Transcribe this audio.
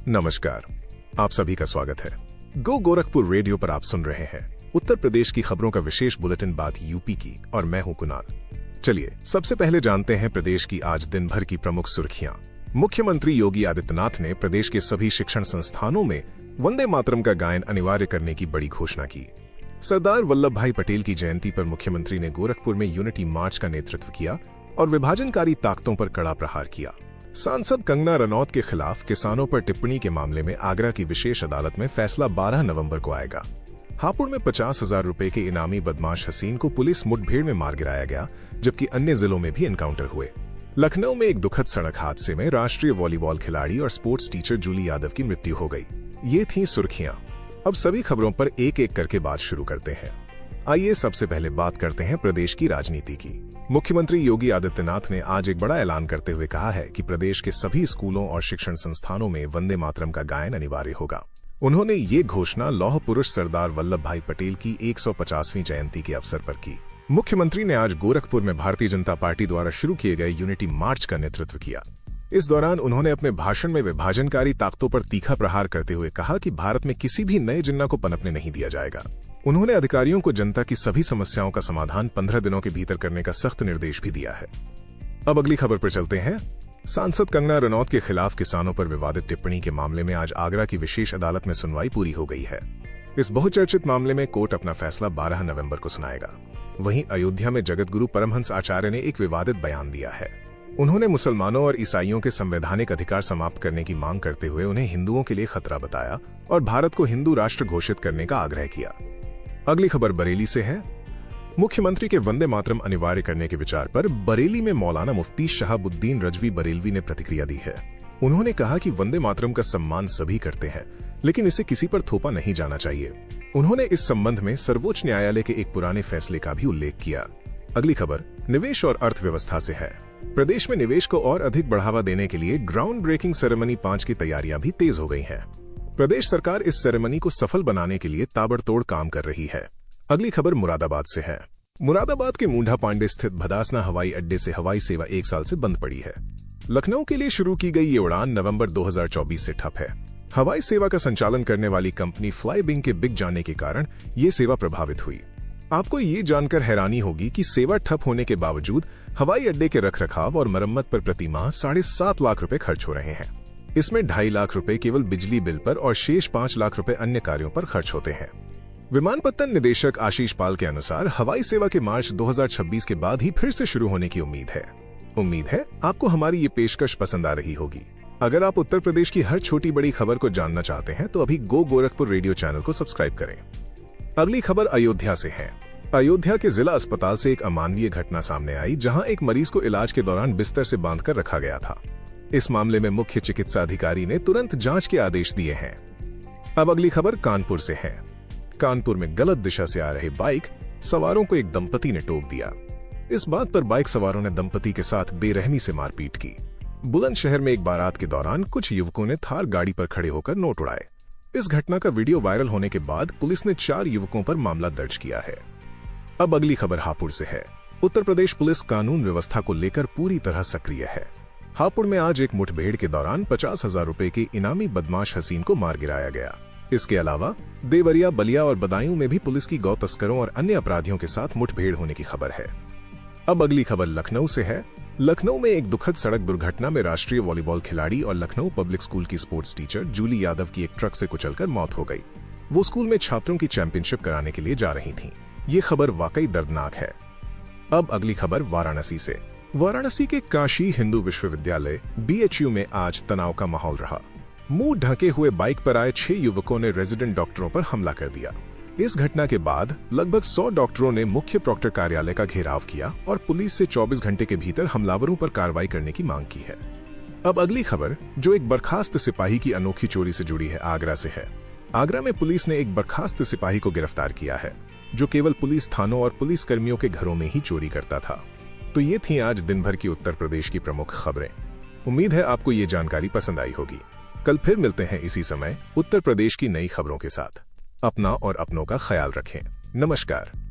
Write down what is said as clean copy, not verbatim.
नमस्कार, आप सभी का स्वागत है। गो गोरखपुर रेडियो पर आप सुन रहे हैं उत्तर प्रदेश की खबरों का विशेष बुलेटिन, बात यूपी की, और मैं हूं कुणाल। चलिए सबसे पहले जानते हैं प्रदेश की आज दिन भर की प्रमुख सुर्खियां। मुख्यमंत्री योगी आदित्यनाथ ने प्रदेश के सभी शिक्षण संस्थानों में वंदे मातरम का गायन अनिवार्य करने की बड़ी घोषणा की। सरदार वल्लभ भाई पटेल की जयंती पर मुख्यमंत्री ने गोरखपुर में यूनिटी मार्च का नेतृत्व किया और विभाजनकारी ताकतों पर कड़ा प्रहार किया। सांसद कंगना रनौत के खिलाफ किसानों पर टिप्पणी के मामले में आगरा की विशेष अदालत में फैसला 12 नवंबर को आएगा। हापुड़ में 50,000 रुपए के इनामी बदमाश हसीन को पुलिस मुठभेड़ में मार गिराया गया, जबकि अन्य जिलों में भी एनकाउंटर हुए। लखनऊ में एक दुखद सड़क हादसे में राष्ट्रीय वॉलीबॉल खिलाड़ी और स्पोर्ट्स टीचर जूली यादव की मृत्यु हो गई। ये थी सुर्खियां। अब सभी खबरों पर एक एक करके बात शुरू करते हैं। आइए सबसे पहले बात करते हैं प्रदेश की राजनीति की। मुख्यमंत्री योगी आदित्यनाथ ने आज एक बड़ा ऐलान करते हुए कहा है कि प्रदेश के सभी स्कूलों और शिक्षण संस्थानों में वंदे मातरम का गायन अनिवार्य होगा। उन्होंने ये घोषणा लौह पुरुष सरदार वल्लभ भाई पटेल की 150वीं जयंती के अवसर पर की। मुख्यमंत्री ने आज गोरखपुर में भारतीय जनता पार्टी द्वारा शुरू किए गए यूनिटी मार्च का नेतृत्व किया। इस दौरान उन्होंने अपने भाषण में विभाजनकारी ताकतों पर तीखा प्रहार करते हुए कहा कि भारत में किसी भी नए जिन्ना को पनपने नहीं दिया जाएगा। उन्होंने अधिकारियों को जनता की सभी समस्याओं का समाधान 15 दिनों के भीतर करने का सख्त निर्देश भी दिया है। अब अगली खबर पर चलते हैं। सांसद कंगना रनौत के खिलाफ किसानों पर विवादित टिप्पणी के मामले में आज आगरा की विशेष अदालत में सुनवाई पूरी हो गई है। इस बहुचर्चित मामले में कोर्ट अपना फैसला 12 नवंबर को सुनाएगा। वहीं अयोध्या में जगतगुरु परमहंस आचार्य ने एक विवादित बयान दिया है। उन्होंने मुसलमानों और ईसाइयों के संवैधानिक अधिकार समाप्त करने की मांग करते हुए उन्हें हिंदुओं के लिए खतरा बताया और भारत को हिंदू राष्ट्र घोषित करने का आग्रह किया। अगली खबर बरेली से है। मुख्यमंत्री के वंदे मातरम अनिवार्य करने के विचार पर बरेली में मौलाना मुफ्ती शहाबुद्दीन रजवी बरेलवी ने प्रतिक्रिया दी है। उन्होंने कहा कि वंदे मातरम का सम्मान सभी करते हैं, लेकिन इसे किसी पर थोपा नहीं जाना चाहिए। उन्होंने इस संबंध में सर्वोच्च न्यायालय के एक पुराने फैसले का भी उल्लेख किया। अगली खबर निवेश और अर्थव्यवस्था से है। प्रदेश में निवेश को और अधिक बढ़ावा देने के लिए ग्राउंड ब्रेकिंग सेरेमनी 5 की तैयारियां भी तेज हो गई हैं। प्रदेश सरकार इस सेरेमनी को सफल बनाने के लिए ताबड़तोड़ काम कर रही है। अगली खबर मुरादाबाद से है। मुरादाबाद के मूंढा पांडे स्थित भदासना हवाई अड्डे से हवाई सेवा 1 साल से बंद पड़ी है। लखनऊ के लिए शुरू की गई ये उड़ान नवंबर 2024 से ठप है। हवाई सेवा का संचालन करने वाली कंपनी फ्लाईबिंग के बिक जाने के कारण ये सेवा प्रभावित हुई। आपको ये जानकर हैरानी होगी कि सेवा ठप होने के बावजूद हवाई अड्डे के रखरखाव और मरम्मत पर प्रति माह 7.5 लाख रुपए खर्च हो रहे हैं। इसमें 2.5 लाख रुपए केवल बिजली बिल पर और शेष 5 लाख रुपए अन्य कार्यों पर खर्च होते हैं। विमानपत्तन निदेशक आशीष पाल के अनुसार हवाई सेवा के मार्च 2026 के बाद ही फिर से शुरू होने की उम्मीद है। उम्मीद है आपको हमारी ये पेशकश पसंद आ रही होगी। अगर आप उत्तर प्रदेश की हर छोटी बड़ी खबर को जानना चाहते हैं तो अभी गो गोरखपुर रेडियो चैनल को सब्सक्राइब करें। अगली खबर अयोध्या से है। अयोध्या के जिला अस्पताल से एक अमानवीय घटना सामने आई, जहां एक मरीज को इलाज के दौरान बिस्तर से बांधकर रखा गया था। इस मामले में मुख्य चिकित्सा अधिकारी ने तुरंत जांच के आदेश दिए हैं। अब अगली खबर कानपुर से है। कानपुर में गलत दिशा से आ रहे बाइक सवारों को एक दंपति ने टोक दिया। इस बात पर बाइक सवारों ने दंपति के साथ बेरहमी से मारपीट की। बुलंदशहर में एक बारात के दौरान कुछ युवकों ने थार गाड़ी पर खड़े होकर नोट उड़ाए। इस घटना का वीडियो वायरल होने के बाद पुलिस ने 4 युवकों पर मामला दर्ज किया है। अब अगली खबर हापुड़ से है। उत्तर प्रदेश पुलिस कानून व्यवस्था को लेकर पूरी तरह सक्रिय है। हापुड़ में आज एक मुठभेड़ के दौरान 50,000 रुपए के इनामी बदमाश हसीन को मार गिराया गया। इसके अलावा देवरिया, बलिया और बदायूं में भी पुलिस की गौ तस्करों और अन्य अपराधियों के साथ मुठभेड़ होने की खबर है। अब अगली खबर लखनऊ से है। लखनऊ में एक दुखद सड़क दुर्घटना में राष्ट्रीय वॉलीबॉल खिलाड़ी और लखनऊ पब्लिक स्कूल की स्पोर्ट्स टीचर जूली यादव की एक ट्रक से कुचलकर मौत हो गई। वो स्कूल में छात्रों की चैंपियनशिप कराने के लिए जा रही थीं। ये खबर वाकई दर्दनाक है। अब अगली खबर वाराणसी से। वाराणसी के काशी हिंदू विश्वविद्यालय BHU में आज तनाव का माहौल रहा। मुंह ढके हुए बाइक पर आए 6 युवकों ने रेजिडेंट डॉक्टरों पर हमला कर दिया। इस घटना के बाद लगभग 100 डॉक्टरों ने मुख्य प्रॉक्टर कार्यालय का घेराव किया और पुलिस से 24 घंटे के भीतर हमलावरों पर कार्रवाई करने की मांग की है। अब अगली खबर, जो एक बर्खास्त सिपाही की अनोखी चोरी से जुड़ी है, आगरा से है। आगरा में पुलिस ने एक बर्खास्त सिपाही को गिरफ्तार किया है, जो केवल पुलिस थानों और पुलिस कर्मियों के घरों में ही चोरी करता था। तो ये थी आज दिन भर की उत्तर प्रदेश की प्रमुख खबरें। उम्मीद है आपको ये जानकारी पसंद आई होगी। कल फिर मिलते हैं इसी समय उत्तर प्रदेश की नई खबरों के साथ। अपना और अपनों का ख्याल रखें। नमस्कार।